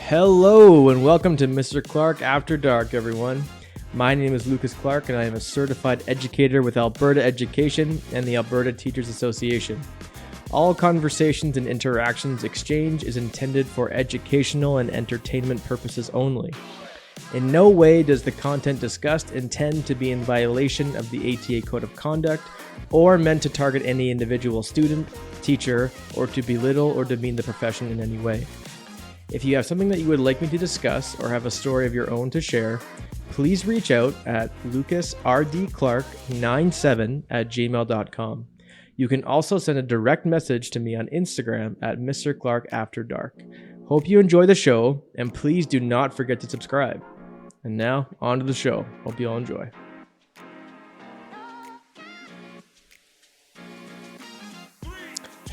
Hello and welcome to Mr. Clark After Dark, everyone. My name is Lucas Clark and I am a certified educator with Alberta Education and the Alberta Teachers Association. All conversations and interactions exchanged is intended for educational and entertainment purposes only. In no way does the content discussed intend to be in violation of the ATA Code of Conduct or meant to target any individual student, teacher, or to belittle or demean the profession in any way. If you have something that you would like me to discuss or have a story of your own to share, please reach out at lucasrdclark97@gmail.com. You can also send a direct message to me on Instagram at Mr. Clark After Dark. Hope you enjoy the show, and please do not forget to subscribe. And now, on to the show. Hope you all enjoy.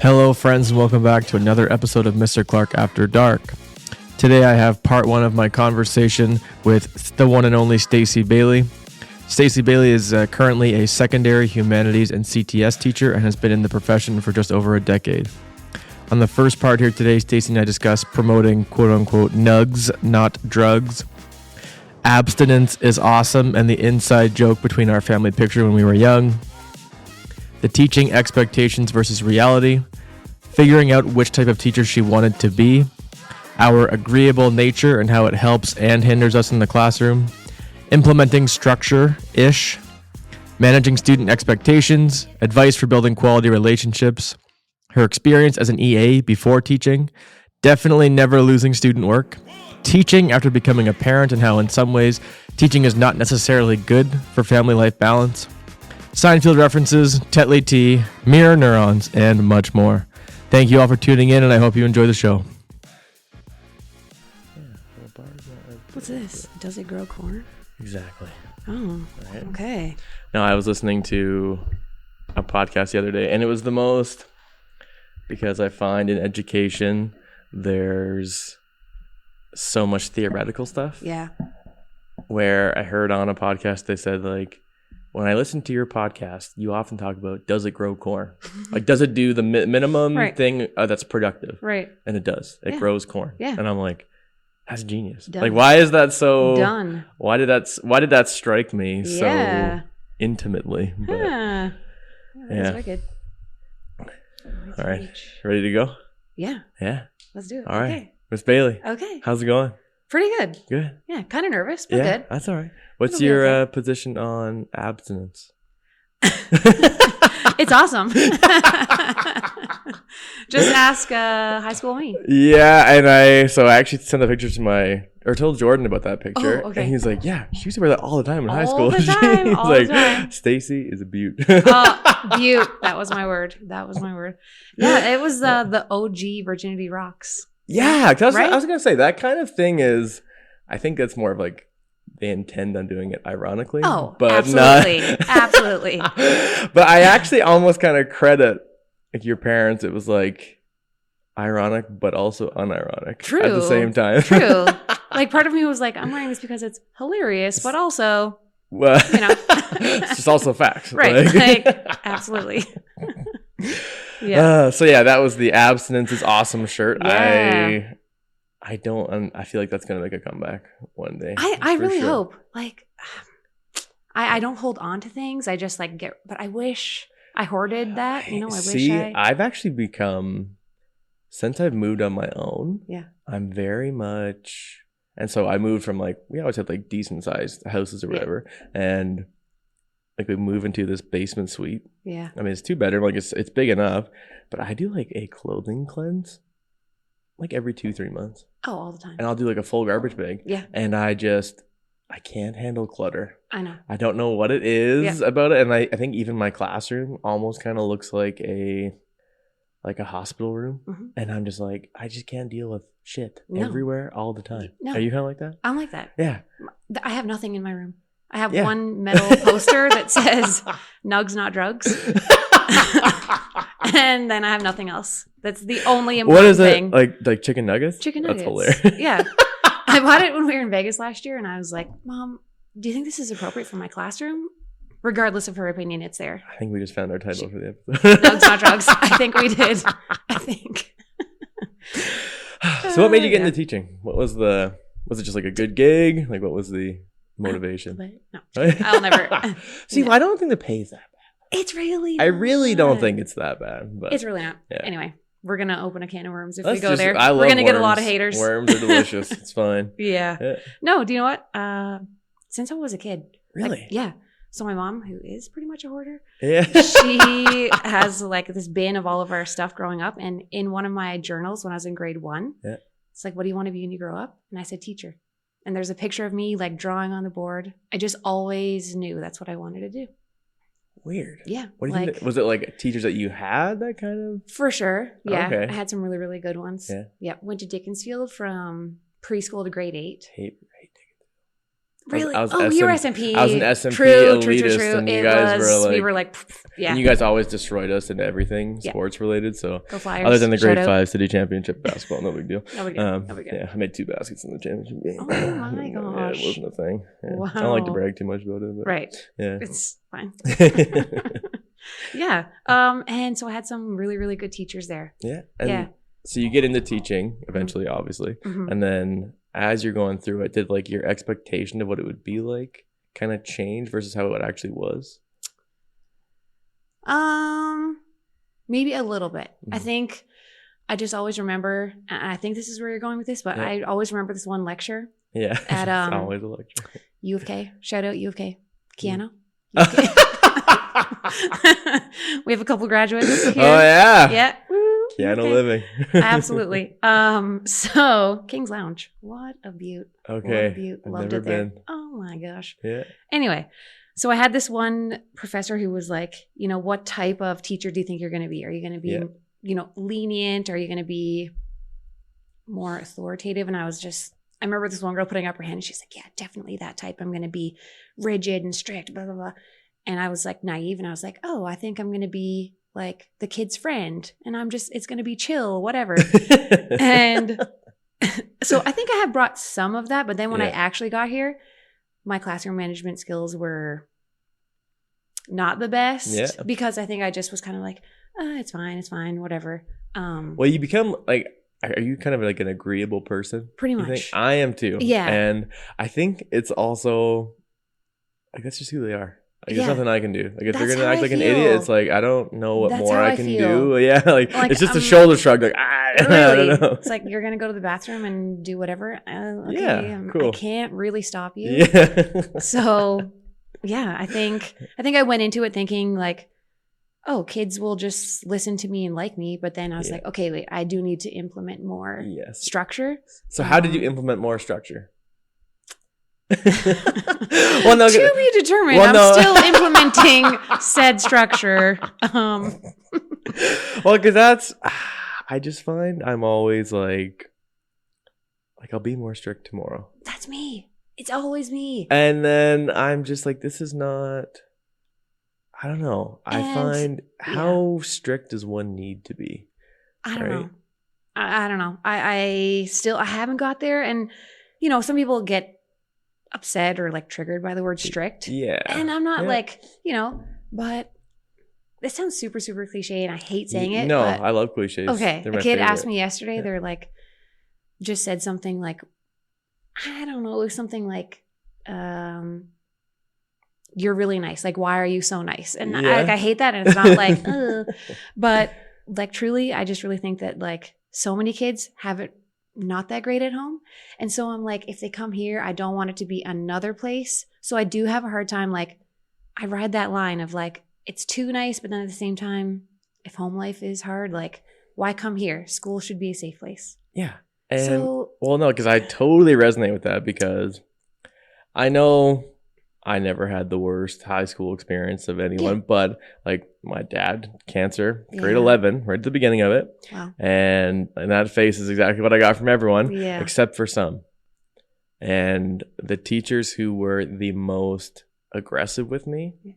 Hello, friends, and welcome back to another episode of Mr. Clark After Dark. Today, I have part one of my conversation with the one and only Staci Bailey. Staci Bailey is currently a Secondary Humanities and CTS teacher and has been in the profession for just over a decade. On the first part here today, Staci and I discuss promoting quote-unquote nugs, not drugs. Abstinence is awesome and the inside joke between our family picture when we were young. The teaching expectations versus reality. Figuring out which type of teacher she wanted to be. Our agreeable nature and how it helps and hinders us in the classroom. Implementing structure-ish. Managing student expectations. Advice for building quality relationships. Her experience as an EA before teaching. Definitely never losing student work. Teaching after becoming a parent and how in some ways teaching is not necessarily good for family life balance. Seinfeld references, Tetley tea, mirror neurons, and much more. Thank you all for tuning in and I hope you enjoy the show. What's this? Does it grow corn? Exactly. Oh, right. Okay. Now, I was listening to a podcast the other day, and it was the most, because I find in education, there's so much theoretical stuff. Yeah. Where I heard on a podcast, they said, like, when I listen to your podcast, you often talk about, does it grow corn? Like, does it do the minimum thing that's productive? Right. And it does. It grows corn. Yeah. And I'm like, that's genius. Done. Like, why is that so? Done. Why did that strike me so intimately? But, That's wicked. All right. Ready to go? Yeah. Yeah. Let's do it. All right. Okay. Miss Bailey. Okay. How's it going? Pretty good. Good. Yeah. Kind of nervous, but Yeah, good. that's all right. What's It'll be your okay. position on abstinence? It's awesome. Just ask high school me. Yeah, and I actually sent a picture to told Jordan about that picture. Oh, okay. And he's like, yeah, she used to wear that all the time in high All school. the time, He's all like, the time. Staci is a beaut. Beaut. That was my word. Yeah, it was the OG Virginity Rocks. Yeah, 'cause Right? I was going to say, that kind of thing is, I think that's more of like, they intend on doing it ironically. Oh, but absolutely. Not. Absolutely. But I actually almost kind of credit like your parents. It was like ironic, but also unironic True. at the same time. True. Like part of me was like, I'm wearing this because it's hilarious, but also, Well, it's just also facts. right. Like absolutely. Yeah. So yeah, that was the abstinence is awesome shirt. Yeah. I feel like that's gonna make a comeback one day. I for really sure. hope. Like, I don't hold on to things. I just like but I wish I hoarded that. I wish I've actually become, since I've moved on my own. Yeah. I'm very much, and so I moved from like, we always had like decent sized houses or whatever, and like we move into this basement suite. Yeah. I mean, it's 2 bedroom, like it's big enough, but I do like a clothing cleanse like every 2-3 months. Oh, all the time. And I'll do like a full garbage bag. Yeah. And I can't handle clutter. I know. I don't know what it is about it. And I think even my classroom almost kind of looks like a hospital room. Mm-hmm. And I'm just like, I just can't deal with shit everywhere all the time. No. Are you kind of like that? I'm like that. Yeah. I have nothing in my room. I have one metal poster that says nugs, not drugs. And then I have nothing else. That's the only important thing. What is it? Like chicken nuggets? Chicken nuggets. That's hilarious. Yeah. I bought it when we were in Vegas last year and I was like, Mom, do you think this is appropriate for my classroom? Regardless of her opinion, it's there. I think we just found our title for the episode. Nugs, not drugs. I think we did. I think. So what made you get Yeah. into teaching? Was it just like a good gig? Like what was the motivation? No, I'll never. See, No. I don't think the pay's that bad. It's really. I really don't not. think it's that bad. But It's really not. Yeah. Anyway, we're gonna open a can of worms if let's we go just- there. I love We're gonna get a lot of worms. haters. Worms are delicious. It's fine. Yeah. Yeah. No, do you know what? Since I was a kid. Really? Yeah. So my mom, who is pretty much a hoarder, Yeah. she has like this bin of all of our stuff growing up. And in one of my journals when I was in grade 1, it's like, what do you want to be when you grow up? And I said, teacher. And there's a picture of me like drawing on the board. I just always knew that's what I wanted to do. Weird. Yeah. What do you think? Was it like teachers that you had that kind of? For sure. Yeah. Okay. I had some really, really good ones. Yeah. Yep. Went to Dickensfield from preschool to grade 8. Hate Really? I was you were SMP. I was an SMP true, elitist, and you guys were like, we were like, yeah. And you guys always destroyed us into everything Yeah. sports related. So Go Flyers. other than the grade Shout out. 5 city championship basketball, no big deal. No big deal. No big deal. Yeah, I made 2 baskets in the championship game. Oh my Yeah, gosh. it wasn't a thing. Yeah. Wow. I don't like to brag too much about it, but Right. yeah. It's fine. Yeah. And so I had some really, really good teachers there. Yeah. And Yeah. so you get into teaching eventually, obviously. Mhm. And then as you're going through it, did like your expectation of what it would be like kind of change versus how it actually was? Maybe a little bit. I Mhm. think I just always remember, and I think this is where you're going with this, but Yeah. I always remember this one lecture, Yeah. At, It's always a lecture. U of K. Shout out U of K. Keanu. We have a couple graduates here. Oh yeah. Yeah. Woo. Keanu Okay. living. Absolutely. So King's Lounge. What a beaut. Okay. What a beaut. I've Loved never it there. been. Oh my gosh. Yeah. Anyway, so I had this one professor who was like, what type of teacher do you think you're going to be? Are you going to be, Yeah. lenient? Are you going to be more authoritative? And I remember this one girl putting up her hand and she's like, yeah, definitely that type. I'm going to be rigid and strict, blah, blah, blah. And I was like naive and I was like, oh, I think I'm going to be like the kid's friend. And it's going to be chill, whatever. And so I think I had brought some of that, but then when I Yeah. actually got here, my classroom management skills were not the best. Yeah. Because I think I just was kind of like, it's fine, whatever. Well, you become like, are you kind of like an agreeable person? Pretty You much. think? I am too. Yeah. And I think it's also like that's just who they are. Like there's Yeah. nothing I can do. Like if they're That's gonna how act I like an feel. idiot, it's like I don't know what That's more how I I can feel. do. Yeah, like it's just a shoulder shrug. Like I Really? don't know. It's like you're going to go to the bathroom and do whatever. Okay, Yeah, cool. I can't really stop you. Yeah. So, yeah, I think I went into it thinking like, oh, kids will just listen to me and like me. But then I was Yeah. like, okay, wait, I do need to implement more Yes. structure. So how did you implement more structure? Well, no, To be determined. Well, I'm no. still implementing said structure. well, because that's I just find I'm always like I'll be more strict tomorrow, That's me. It's always me. and then I'm just like this is not. I don't know. I And- find how strict does one need to be? I don't Right. know. I don't know. I haven't got there. And, some people get upset or like triggered by the word strict. Yeah, And I'm not Yeah. like, but this sounds super, super cliche and I hate saying it. No, but, I love cliches. okay. They're A my kid favorite. asked me yesterday, Yeah. they're like, just said something like, I don't know, it was something like, you're really nice. Like, why are you so nice? And Yeah. I hate that. And it's not like, but like truly, I just really think that like so many kids have it not that great at home. And so I'm like, if they come here, I don't want it to be another place. So I do have a hard time. Like I ride that line of like, it's too nice, but then at the same time, if home life is hard, like why come here? School should be a safe place. Yeah. And So well, no, because I totally resonate with that because I know I never had the worst high school experience of anyone, Yeah. but like my dad, cancer, grade Yeah. 11, right at the beginning of it. wow. And that face is exactly what I got from everyone, Yeah. except for some. And the teachers who were the most aggressive with me, Yeah.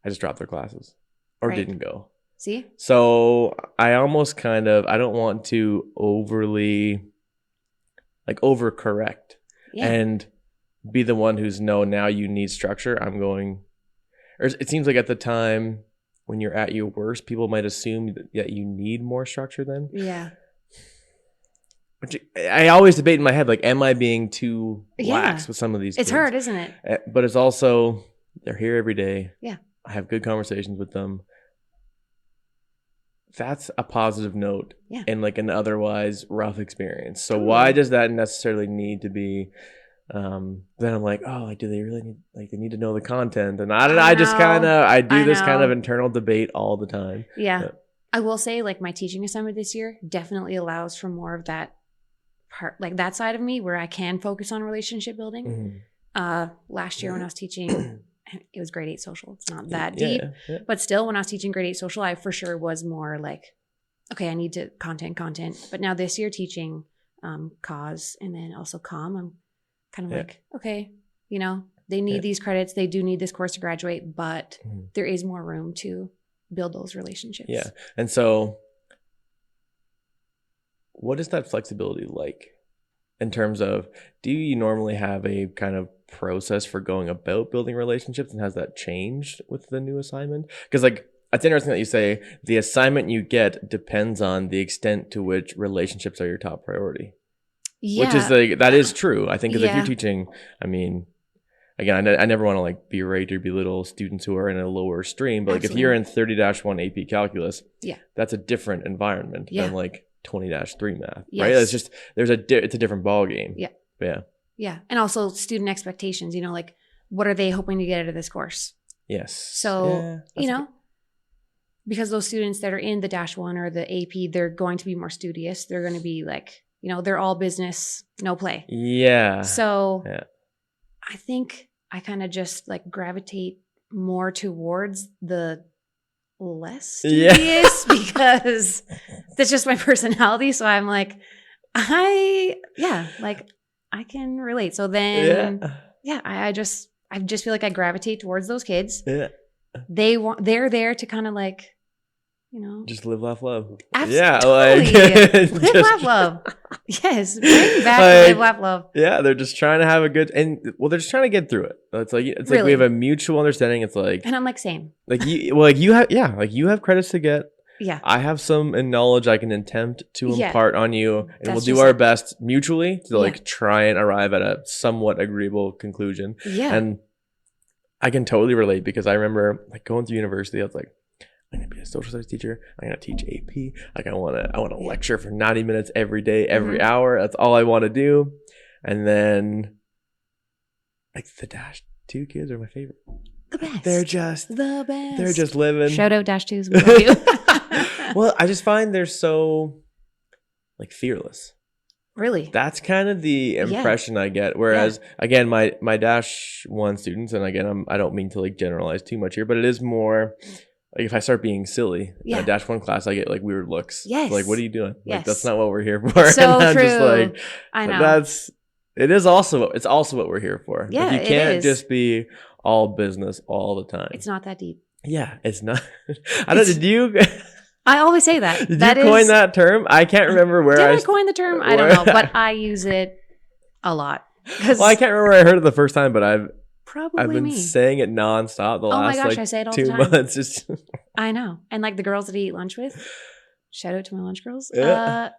I just dropped their classes or Right. didn't go. See? So I almost I don't want to overly overcorrect Yeah. and be the one who's now you need structure. I'm going, or it seems like at the time when you're at your worst, people might assume that you need more structure then. yeah. Which I always debate in my head, like, am I being too lax with some of these kids? It's hard, isn't it? But it's also, they're here every day. Yeah. I have good conversations with them. That's a positive note in like an otherwise rough experience. So why does that necessarily need to be? Then I'm like, oh, like, do they really need, like, they need to know the content? And I don't know. I just kind of, I do this kind of internal debate all the time. Yeah. But I will say, like, my teaching assignment this year definitely allows for more of that part, like that side of me where I can focus on relationship building. Last year when I was teaching, it was grade 8 social. It's not that deep, but still when I was teaching grade 8 social, I for sure was more like, okay, I need to content. But now this year teaching cause and then also comm, I'm kind of like, okay, you know, they need these credits. They do need this course to graduate, but there is more room to build those relationships. Yeah. And so what is that flexibility like in terms of, do you normally have a kind of process for going about building relationships, and has that changed with the new assignment? Because like, it's interesting that you say the assignment you get depends on the extent to which relationships are your top priority. Yeah. Which is like, that is true. I think because if you're teaching, I mean, again, I never want to like berate or belittle students who are in a lower stream, but like if you're in 30-1 AP calculus, that's a different environment than like 20-3 math, right? It's just, it's a different ball game. Yeah. And also student expectations, you know, like what are they hoping to get out of this course? Yes. So, you know, because those students that are in the -1 or the AP, they're going to be more studious. They're going to be like, you know, they're all business, no play. Yeah. So I think I kind of just like gravitate more towards the less studious because that's just my personality. So I'm like, I can relate. So then, I just feel like I gravitate towards those kids. Yeah. They're there to kind of like, you know, just live, laugh, love. Absolutely. Yeah, like live, laugh, love. Yes, bring back live, laugh, love. Yeah, they're just trying to have a good, and well, they're just trying to get through it. It's like like we have a mutual understanding. It's like, and I'm like, same. Like you have credits to get. Yeah, I have some knowledge I can attempt to impart on you, and we'll do our best mutually to like try and arrive at a somewhat agreeable conclusion. Yeah, and I can totally relate because I remember like going through university. I was like, I'm gonna be a social studies teacher. I'm gonna teach AP. Like I want to lecture for 90 minutes every day, every hour. That's all I want to do. And then, like the -2 kids are my favorite. The best. They're just the best. They're just living. Shout out -2s. We love you. Well, I just find they're so like fearless. Really? That's kind of the impression I get. Whereas again, my -1 students, and again, I don't mean to like generalize too much here, but it is more. Like if I start being silly in a -1 class, I get like weird looks. Yes. Like, what are you doing? Yes. Like, that's not what we're here for. It's so true. Just like, I know. It's also what we're here for. Yeah, like, you can't just be all business all the time. It's not that deep. Yeah, it's not. I always say that. Did you coin that term? I can't remember where I coin the term? I don't know, but I use it a lot. Well, I can't remember where I heard it the first time, but I've been saying it nonstop the last I say it all 2 months. Just I know. And like the girls that I eat lunch with, shout out to my lunch girls. They're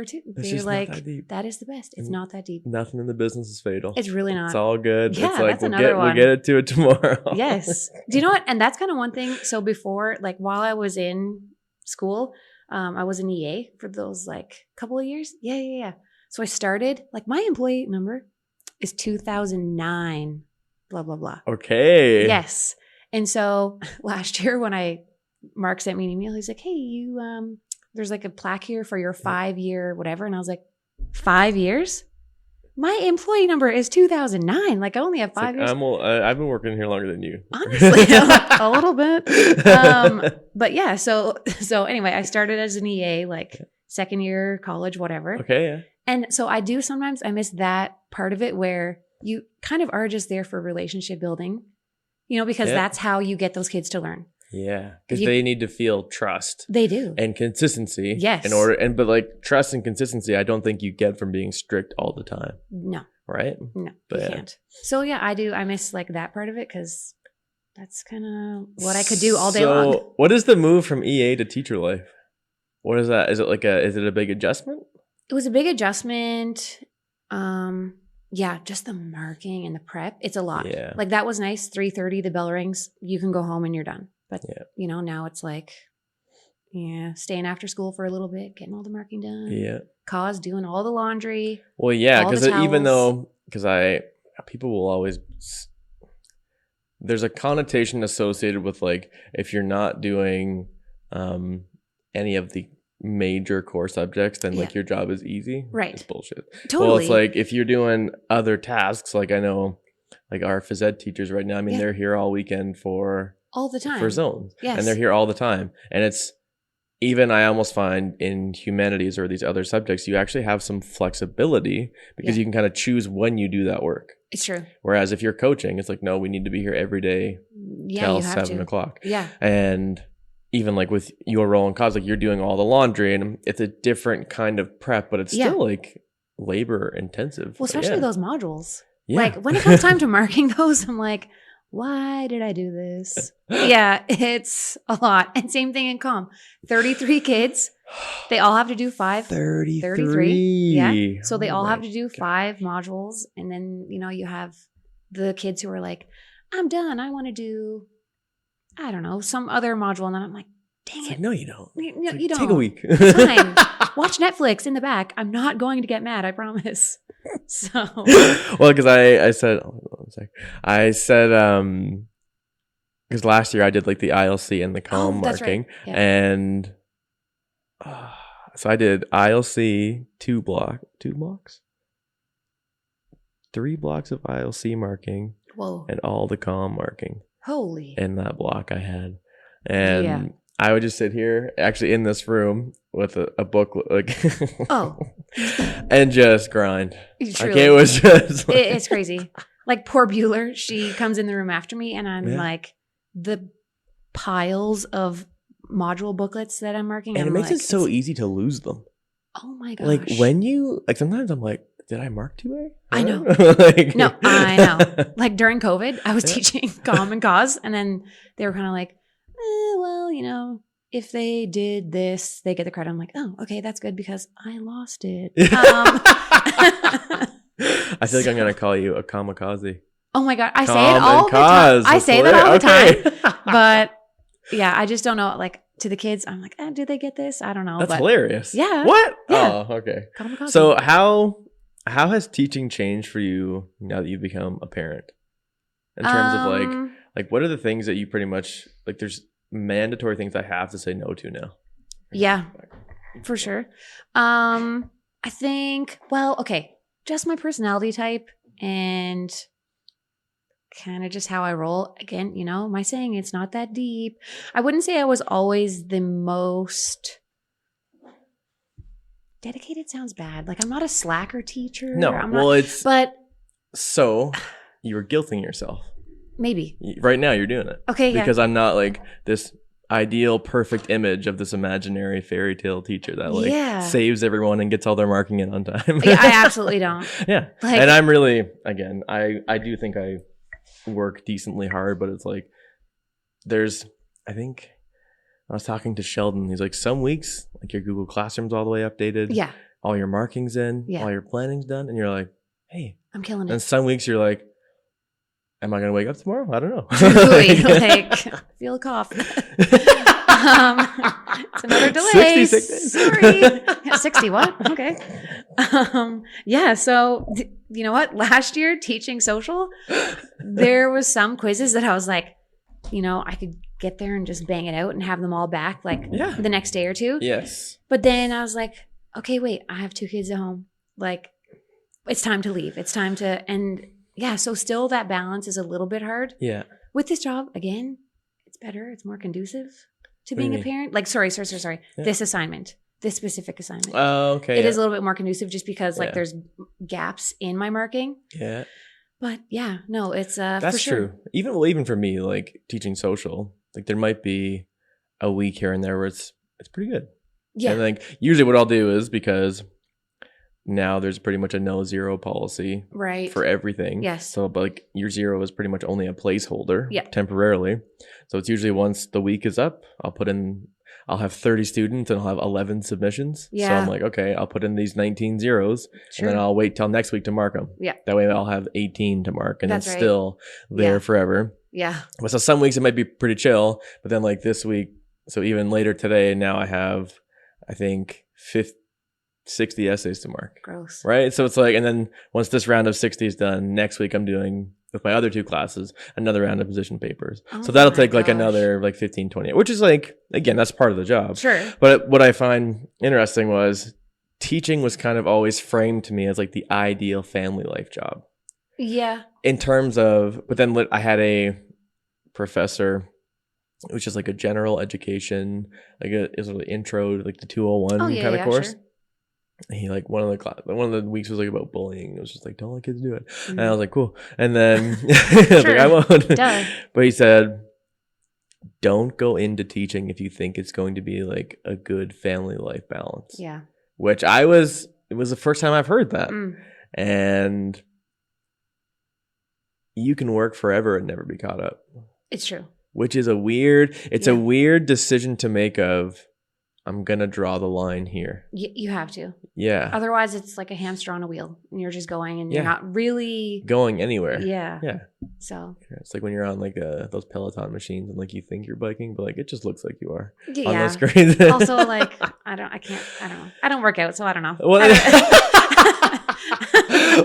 too. They're like, that is the best. It's not that deep. Nothing in the business is fatal. It's really not. It's all good. Yeah, it's like, that's another one. We'll get to it tomorrow. Yes. Do you know what? And that's kind of one thing. So before, like while I was in school, I was an EA for those like couple of years. Yeah. So I started, like my employee number is 2009. Blah, blah, blah. Okay. Yes. And so last year when Mark sent me an email, he's like, hey, there's like a plaque here for your 5-year whatever. And I was like, 5 years? My employee number is 2009. Like I only have 5 years. I've been working here longer than you. Honestly, a little bit. But yeah, so anyway, I started as an EA, like second year college, whatever. Okay. Yeah. And so I miss that part of it where you kind of are just there for relationship building, you know, because that's how you get those kids to learn. Yeah. Because they need to feel trust. They do. And consistency. Yes. But like trust and consistency, I don't think you get from being strict all the time. No. Right? No, you can't. So yeah, I do. I miss like that part of it because that's kind of what I could do all day long. So what is the move from EA to teacher life? What is that? Is it a big adjustment? It was a big adjustment. Yeah, just the marking and the prep. It's a lot. Yeah. Like that was nice. 3:30, the bell rings. You can go home and you're done. But you know, now it's like, yeah, staying after school for a little bit, getting all the marking done. Yeah. Cause doing all the laundry. Well, yeah, because even towels. though, people will always, there's a connotation associated with like, if you're not doing any of the major core subjects, then like your job is easy. Right. It's bullshit. Totally. Well, it's like if you're doing other tasks, like I know like our phys ed teachers right now, I mean, they're here all weekend for all the time for zones. Yes. And they're here all the time. And it's even, I almost find in humanities or these other subjects, you actually have some flexibility because you can kind of choose when you do that work. It's true. Whereas if you're coaching, it's like, no, we need to be here every day till 7 o'clock. Yeah. And even like with your role in cause, like you're doing all the laundry and it's a different kind of prep, but it's still like labor intensive. Well, especially those modules. Yeah. Like when it comes time to marking those, I'm like, why did I do this? Yeah, it's a lot. And same thing in comm. 33 kids. They all have to do 5. 33. Yeah. So they all have to do 5 modules. And then, you know, you have the kids who are like, I'm done. I want to do, I don't know, some other module. And then I'm like, dang it. Like, no, you don't. You don't. Take a week. It's fine. Watch Netflix in the back. I'm not going to get mad. I promise. So. Well, because I said, because last year I did like the ILC and the comm marking. Right. Yeah. And so I did ILC 3 blocks of ILC marking. Whoa. And all the comm marking. Holy. In that block I had. And I would just sit here actually in this room with a book like and just grind. Like it was just like, it's crazy. Like poor Bueller, she comes in the room after me and I'm like the piles of module booklets that I'm marking. And it makes it so easy to lose them. Oh my gosh. Like when you like sometimes I'm like, did I mark too late? I know. Like, no, I know. Like during COVID, I was teaching comm and cause, and then they were kind of like, well, you know, if they did this, they get the credit. I'm like, oh, okay, that's good because I lost it. I feel like I'm gonna call you a kamikaze. Oh my god, I say it all the time. I say that all the time. But yeah, I just don't know. Like to the kids, I'm like, do they get this? I don't know. That's hilarious. Yeah. What? Yeah. Oh, okay. Kamikaze. So how has teaching changed for you now that you've become a parent? In terms of like what are the things that you pretty much like? There's mandatory things I have to say no to now. Yeah, for sure. I think, well, okay, just my personality type and kind of just how I roll. Again, you know, my saying it's not that deep. I wouldn't say I was always the most dedicated. Sounds bad. Like I'm not a slacker teacher. No, but so you were guilting yourself. Maybe. Right now you're doing it. Okay, because I'm not like this ideal perfect image of this imaginary fairy tale teacher that like saves everyone and gets all their marking in on time. Yeah, I absolutely don't. Yeah. Like, and I'm really, again, I do think I work decently hard, but it's like I think I was talking to Sheldon. He's like, some weeks, like your Google Classroom's all the way updated. Yeah. All your marking's in. Yeah. All your planning's done. And you're like, hey. I'm killing it. And some weeks you're like, am I going to wake up tomorrow? I don't know. Truly, like, feel a cough. It's another delay. 66 days. Sorry. 60 what? Okay. Yeah, so you know what? Last year, teaching social, there was some quizzes that I was like, you know, I could get there and just bang it out and have them all back like the next day or two. Yes. But then I was like, okay, wait, I have 2 kids at home. Like, it's time to leave. It's time to, and yeah, so still that balance is a little bit hard. Yeah. With this job, again, it's better. It's more conducive to being a parent. Like, sorry. Yeah. This assignment, this specific assignment. Oh, okay. It is a little bit more conducive just because like there's gaps in my marking. Yeah. But yeah, no, it's that's for sure. True. Even for me, like teaching social, like there might be a week here and there where it's pretty good. Yeah. And like usually what I'll do is because now there's pretty much a no zero policy for everything. Yes. So but like your 0 is pretty much only a placeholder temporarily. So it's usually once the week is up, I'll put in I'll have 30 students and I'll have 11 submissions. Yeah. So I'm like, okay, I'll put in these 19 zeros Sure. and then I'll wait till next week to mark them. Yeah. That way I'll have 18 to mark and That's it's right. still there Yeah. forever. Yeah. But so some weeks it might be pretty chill, but then like this week, so even later today, now I have, I think 60 essays to mark. Gross. Right. So it's like, and then once this round of 60 is done, next week I'm doing with my other 2 classes, another round of position papers. Oh so that'll my take like gosh. another like 15, 20, which is like, again, that's part of the job. Sure. But what I find interesting was teaching was kind of always framed to me as like the ideal family life job Yeah. in terms of, but then I had a professor, which is like a general education, like is an intro to like the 201 kind of course. Sure. He like one of the weeks was like about bullying. It was just like, don't let kids do it. Mm-hmm. And I was like, cool. And then I was like, I won't. Duh. But he said, don't go into teaching if you think it's going to be like a good family life balance. Yeah. Which it was the first time I've heard that. Mm. And you can work forever and never be caught up. It's true. Which is a weird decision to make of, I'm going to draw the line here. You have to. Yeah. Otherwise, it's like a hamster on a wheel, and you're just going, and you're Yeah. not really Going anywhere. Yeah. Yeah. So. It's like when you're on like those Peloton machines and like you think you're biking, but like it just looks like you are on Yeah. those screens. Also, like I don't know. I don't work out, so I don't know. Well,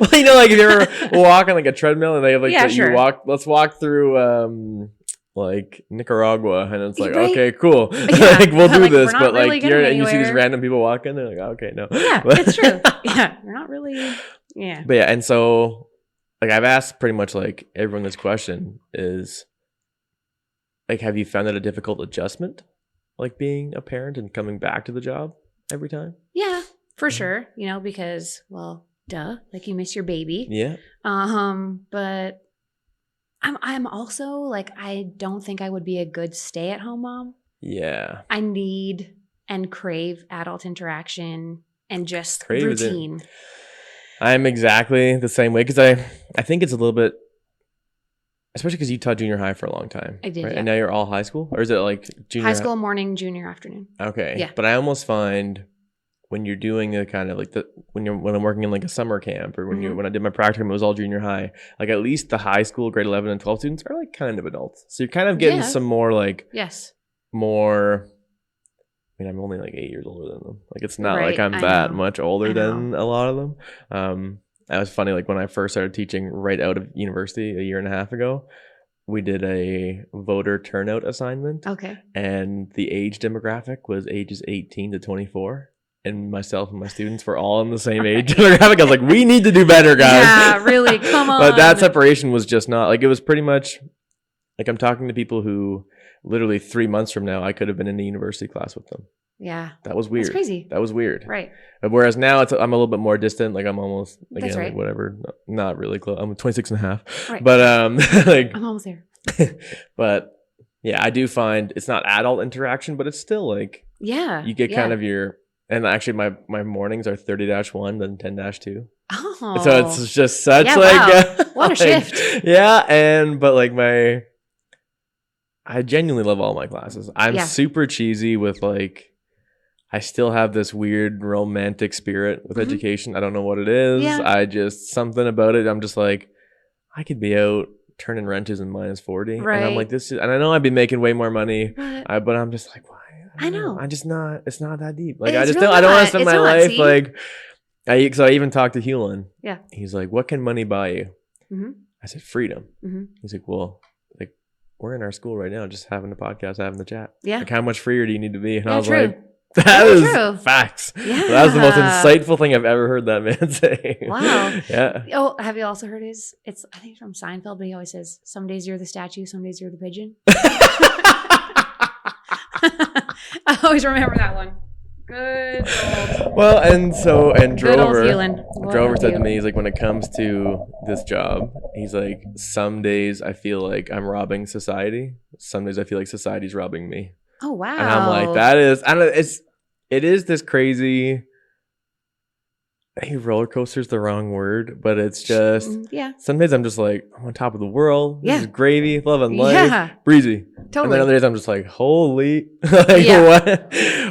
well, you know, like if you ever walk on like a treadmill and they have like sure. let's walk through like Nicaragua, and it's like, Right. okay, cool. Yeah. Like we'll do Like, this, we're not but like really getting and you see these anywhere. random people walking, they're like, okay, no. Yeah, it's true. Yeah, you're not really. Yeah. But yeah, and so like I've asked pretty much like everyone this question is like, have you found it a difficult adjustment, like being a parent and coming back to the job every time? Yeah, for sure. You know, because duh, like you miss your baby. Yeah. But I'm also like, I don't think I would be a good stay-at-home mom. Yeah. I need and crave adult interaction and just Crave is it. routine. I'm exactly the same way because I think it's a little bit, especially because you taught junior high for a long time. I did, right? yeah. And now you're all high school, or is it like junior High school, morning, junior, afternoon. Okay. Yeah. But I almost find when you're doing a kind of like when I'm working in like a summer camp or when I did my practicum, it was all junior high. Like at least the high school grade 11 and 12 students are like kind of adults. So you're kind of getting some more like Yes. more. I mean, I'm only like 8 years older than them. Like it's not Right, like I'm I that know. much older I than a lot of them. That was funny. Like when I first started teaching right out of university a year and a half ago, we did a voter turnout assignment. Okay. And the age demographic was ages 18 to 24. And myself and my students were all in the same age demographic. I was like, we need to do better, guys. Yeah, really. Come on. But that separation was just not like, it was pretty much like I'm talking to people who literally 3 months from now, I could have been in a university class with them. Yeah. That was weird. That's crazy. That was weird. Right. Whereas now I'm a little bit more distant. Like I'm almost, again, That's right. like whatever, not really close. I'm 26 and a half. Right. But like, I'm almost there. but yeah, I do find it's not adult interaction, but it's still like, Yeah. you get kind of and actually my mornings are 30-1, then 10-2. Oh. So it's just such Yeah, like, wow. What a like, shift. Yeah. But like I genuinely love all my classes. I'm super cheesy with like, I still have this weird romantic spirit with education. I don't know what it is. Yeah. I just, something about it. I'm just like, I could be out turning wrenches in -40. Right. And I'm like, and I know I'd be making way more money, But but I'm just like, why? I know. I'm just not, it's not that deep. Like, It's I just really don't, I don't want to not. spend It's my not, life see? like, so I even talked to Hewlin. Yeah. He's like, what can money buy you? Mhm. I said, freedom. Mhm. He's like, well, like, we're in our school right now, just having the podcast, having the chat. Yeah. Like, how much freer do you need to be? And Yeah, I was true. like, that Very is true. facts. Yeah. That was the most insightful thing I've ever heard that man say. Wow. Yeah. Oh, have you also heard his? It's I think from Seinfeld, but he always says, "Some days you're the statue, some days you're the pigeon." I always remember that one. Good old. Well, and Good old Drover, Hewlin. What Drover a said to Hewlin. me, he's like, when it comes to this job, he's like, some days I feel like I'm robbing society. Some days I feel like society's robbing me. Oh wow. And I'm like, that is, I don't know, it is this crazy. I think roller coaster is the wrong word, but it's just Yeah. sometimes I'm just like, I'm on top of the world. This Yeah. is gravy, love and life, Yeah. breezy. And Totally. then other days I'm just like, holy, like Yeah. what?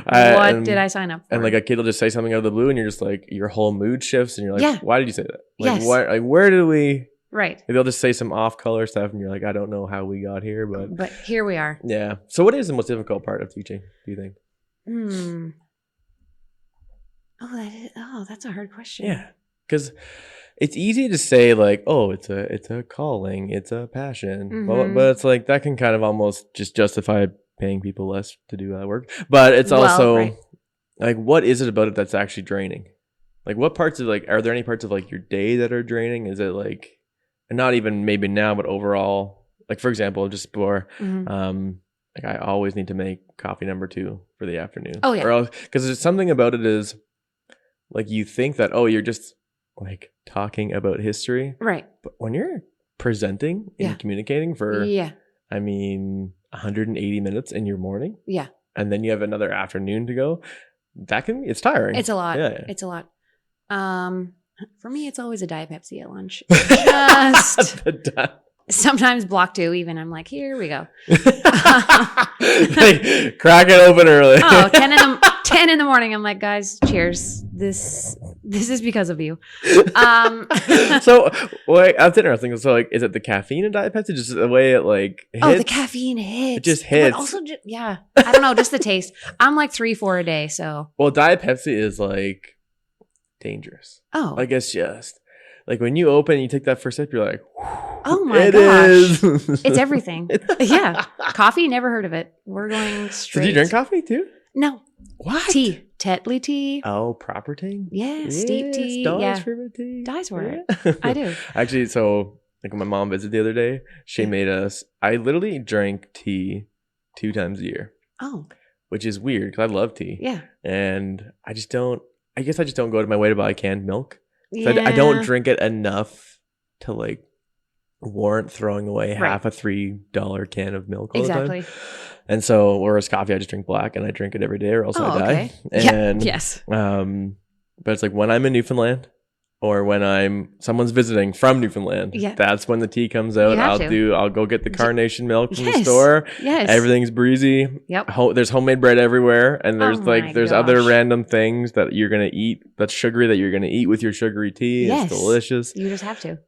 What did I sign up for? And like a kid will just say something out of the blue, and you're just like, your whole mood shifts, and you're like, Yeah. why did you say that? Like, Yes. what? Like, where did we? Right. They'll just say some off-color stuff, and you're like, I don't know how we got here, But here we are. yeah. So, what is the most difficult part of teaching? Do you think? Oh, that's a hard question. Yeah, because it's easy to say like, oh, it's a calling, it's a passion, but it's like that can kind of almost just justify paying people less to do that work. But it's also like, what is it about it that's actually draining? Like, what parts of are there any parts of like your day that are draining? Is it like, and not even maybe now, but overall, like for example, just before, like I always need to make coffee number 2 for the afternoon. Oh yeah, because there's something about it is like you think that you're just like talking about history, right? But when you're presenting and communicating for, I mean, 180 minutes in your morning, and then you have another afternoon to go, it's tiring. It's a lot. Yeah. It's a lot. For me, it's always a Diet Pepsi at lunch. Just sometimes block 2 even. I'm like, here we go. Like, crack it open early. 10 in the morning. I'm like, guys, cheers. This is because of you. So that's interesting. So like, is it the caffeine in Diet Pepsi? Just the way it like hits? Oh, the caffeine hits. It just hits. But also, I don't know, just the taste. I'm like 3-4 a day. So well, Diet Pepsi is like dangerous. Oh, like it's just like when you open, you take that first sip, you're like, oh my gosh, it's everything. Yeah, coffee. Never heard of it. We're going straight. Did you drink coffee too? No. What? Tea. Tetley tea. Oh, proper tea? Yeah, steep tea. Dawn's favorite tea. Dies for it. I do. Actually, so like when my mom visited the other day, she made us, I literally drank tea 2 times a year. Oh. Which is weird because I love tea. Yeah. And I guess I just don't go to my way to buy canned milk. Yeah. I don't drink it enough to like warrant throwing away half a $3 can of milk all the time. And so, whereas coffee, I just drink black and I drink it every day or else I die. Okay. And yes. But it's like when I'm in Newfoundland or when someone's visiting from Newfoundland, that's when the tea comes out. I'll go get the carnation milk from the store. Yes. Everything's breezy. Yep. There's homemade bread everywhere. And there's other random things that you're going to eat that's sugary that you're going to eat with your sugary tea. Yes. It's delicious. You just have to.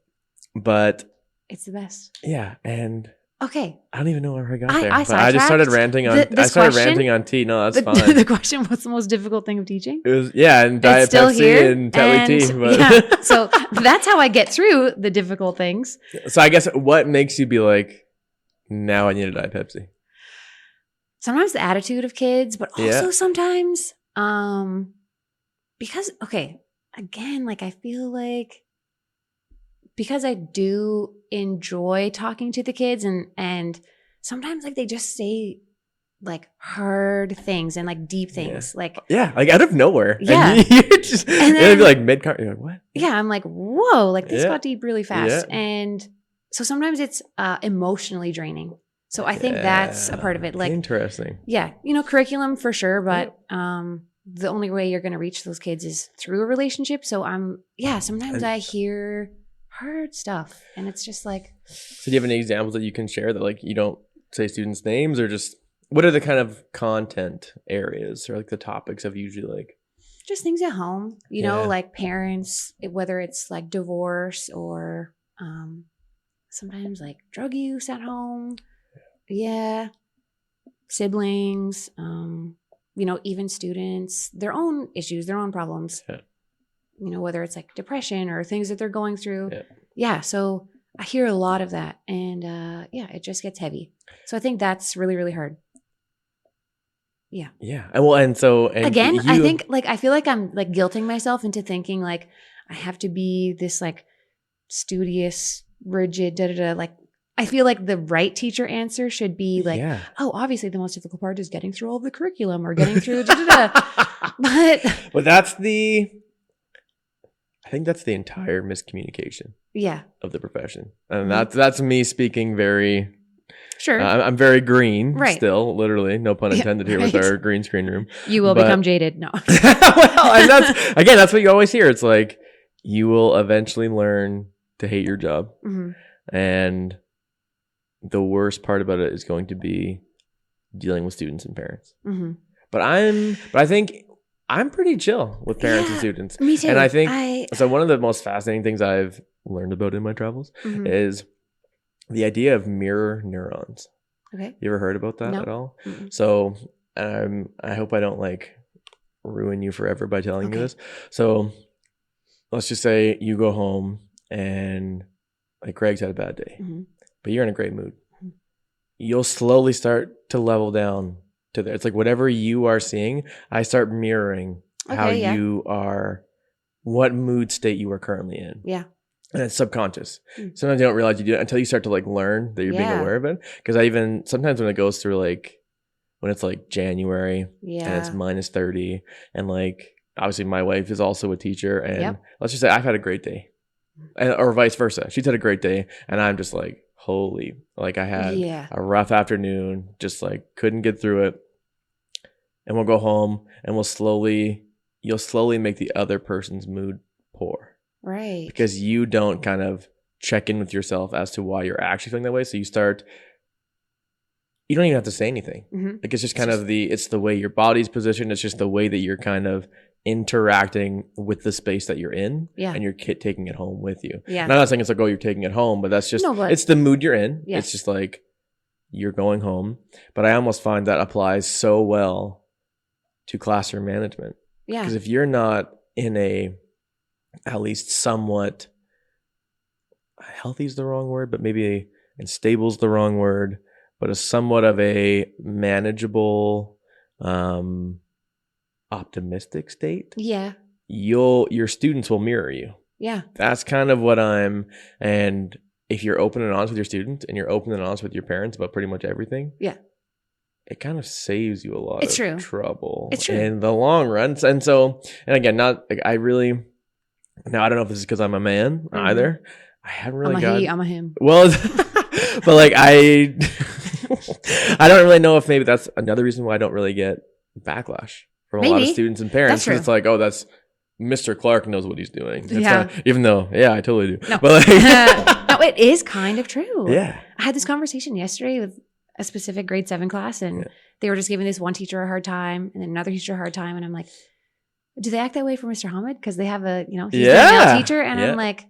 But it's the best. Yeah. And okay. I don't even know where I got there. I just started ranting on ranting on tea. No, that's fine. The question, what's the most difficult thing of teaching? It was and Diet Pepsi and Tetley tea. But. Yeah. So that's how I get through the difficult things. So I guess what makes you be like, now I need a Diet Pepsi? Sometimes the attitude of kids, but also sometimes because again, like I feel like because I do enjoy talking to the kids and sometimes like they just say like hard things and like deep things like out of nowhere. Yeah. And then be like mid-car, you're like, what? Yeah. I'm like, whoa, like this got deep really fast. Yeah. And so sometimes it's emotionally draining. So I think that's a part of it. Like interesting. Yeah. Curriculum for sure. But the only way you're going to reach those kids is through a relationship. So sometimes I hear hard stuff and it's just like, so do you have any examples that you can share that like you don't say students' names, or just what are the kind of content areas or like the topics of usually like just things at home, you know, like parents, whether it's like divorce or sometimes like drug use at home, siblings, even students, their own issues, their own problems. Whether it's like depression or things that they're going through. So I hear a lot of that and it just gets heavy. So I think that's really, really hard. Yeah. Yeah. And again, I think like, I feel like I'm like guilting myself into thinking like I have to be this like studious, rigid, like I feel like the right teacher answer should be like, obviously the most difficult part is getting through all the curriculum or getting through But I think that's the entire miscommunication of the profession. And that's me speaking very Sure. I'm very green Right. still, literally. No pun intended here with our green screen room. You will become jaded. No. Well, and that's what you always hear. It's like you will eventually learn to hate your job. Mm-hmm. And the worst part about it is going to be dealing with students and parents. Mm-hmm. But I think I'm pretty chill with parents and students. Me too. And I think so. One of the most fascinating things I've learned about in my travels is the idea of mirror neurons. Okay. You ever heard about that at all? Mm-mm. So I hope I don't like ruin you forever by telling you this. So let's just say you go home and like Greg's had a bad day, but you're in a great mood. You'll slowly start to level down to there. It's like whatever you are seeing, I start mirroring how you are, what mood state you are currently in. Yeah. And it's subconscious. Sometimes you don't realize you do it until you start to like learn that you're being aware of it. Because I even sometimes when it goes through like when it's like January and it's -30 and like obviously my wife is also a teacher and let's just say I've had a great day. Or vice versa. She's had a great day and I'm just like, holy, like I had a rough afternoon, just like couldn't get through it. And we'll go home and you'll slowly make the other person's mood poor. Right. Because you don't kind of check in with yourself as to why you're actually feeling that way. So you don't even have to say anything. Like it's just kind of it's the way your body's positioned. It's just the way that you're kind of interacting with the space that you're in and you're taking it home with you. And I'm not saying it's like, oh, you're taking it home, but that's just, it's the mood you're in. It's just like you're going home. But I almost find that applies so well to classroom management. Yeah. Because if you're not in at least somewhat healthy is the wrong word, but maybe and stable is the wrong word, but a somewhat of a manageable, optimistic state. Yeah. Your students will mirror you. Yeah. That's kind of what and if you're open and honest with your students and you're open and honest with your parents about pretty much everything. Yeah. It kind of saves you a lot of trouble. It's true. In the long run. And so, and again, not like I don't know if this is because I'm a man either. I haven't really I'm a him. Well, but like I don't really know if maybe that's another reason why I don't really get backlash from a lot of students and parents. It's like, oh, that's Mr. Clark knows what he's doing. It's not, even though, I totally do. No. But like, no, it is kind of true. Yeah. I had this conversation yesterday with a specific grade 7 class and they were just giving this one teacher a hard time and then another teacher a hard time. And I'm like, do they act that way for Mr. Hamid? Because they have he's the male teacher. And I'm like,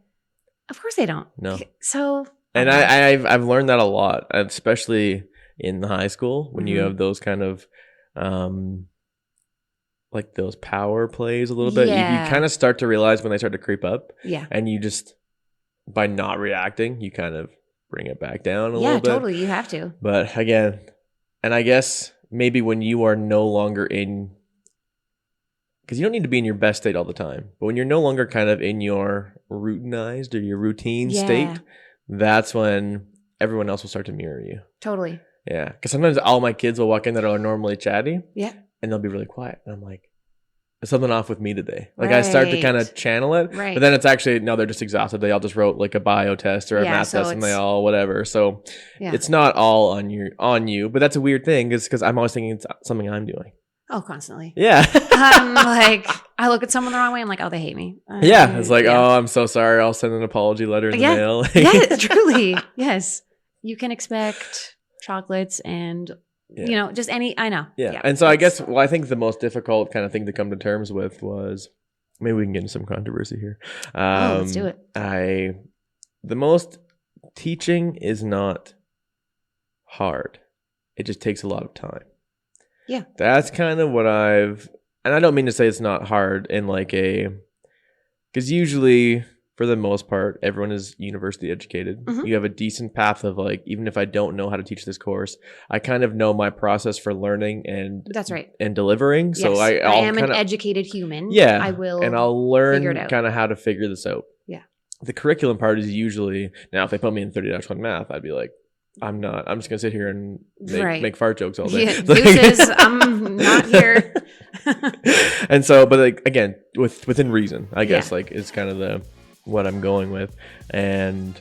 of course they don't. No. So. And I've learned that a lot, especially in high school when you have those kind of, like those power plays a little bit. You kind of start to realize when they start to creep up. Yeah. And you just, by not reacting, you kind of bring it back down a little bit. Yeah, totally. You have to. But again, and I guess maybe when you are no longer in, because you don't need to be in your best state all the time, but when you're no longer kind of in your routinized or your routine state, that's when everyone else will start to mirror you. Totally. Yeah. Because sometimes all my kids will walk in that are normally chatty. Yeah. And they'll be really quiet. And I'm like, there's something off with me today. Like I start to kind of channel it. Right. But then it's actually, no, they're just exhausted. They all just wrote like a bio test or a math test and they all whatever. So it's not all on you. But that's a weird thing because I'm always thinking it's something I'm doing. Oh, constantly. Yeah. I'm like, I look at someone the wrong way. I'm like, oh, they hate me. It's like, oh, I'm so sorry. I'll send an apology letter in the mail. Yeah, truly. Yes. You can expect chocolates and, just I know. Yeah. And so I guess, I think the most difficult kind of thing to come to terms with was, maybe we can get into some controversy here. Let's do it. The most teaching is not hard. It just takes a lot of time. Yeah. That's kind of what and I don't mean to say it's not hard in like because usually for the most part, everyone is university educated. Mm-hmm. You have a decent path of like, even if I don't know how to teach this course, I kind of know my process for learning and that's right. And delivering. Yes. So I am an educated human. Yeah. I will. And I'll learn kind of how to figure this out. Yeah. The curriculum part is usually, now if they put me in 30-1 math, I'd be like, I'm just gonna sit here and make fart jokes all day. Yeah, deuces, I'm not here. And so, but like again, within reason, I guess like is kind of what I'm going with. And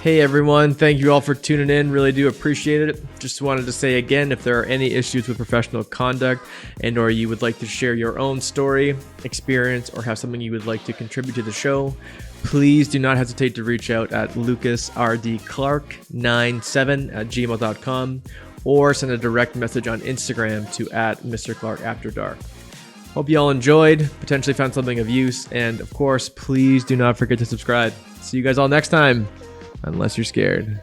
Hey everyone, thank you all for tuning in. Really do appreciate it. Just wanted to say again, if there are any issues with professional conduct and or you would like to share your own story, experience, or have something you would like to contribute to the show, please do not hesitate to reach out at lucasrdclark97@gmail.com or send a direct message on Instagram to @MrClarkAfterDark. Hope you all enjoyed, potentially found something of use, and of course, please do not forget to subscribe. See you guys all next time. Unless you're scared.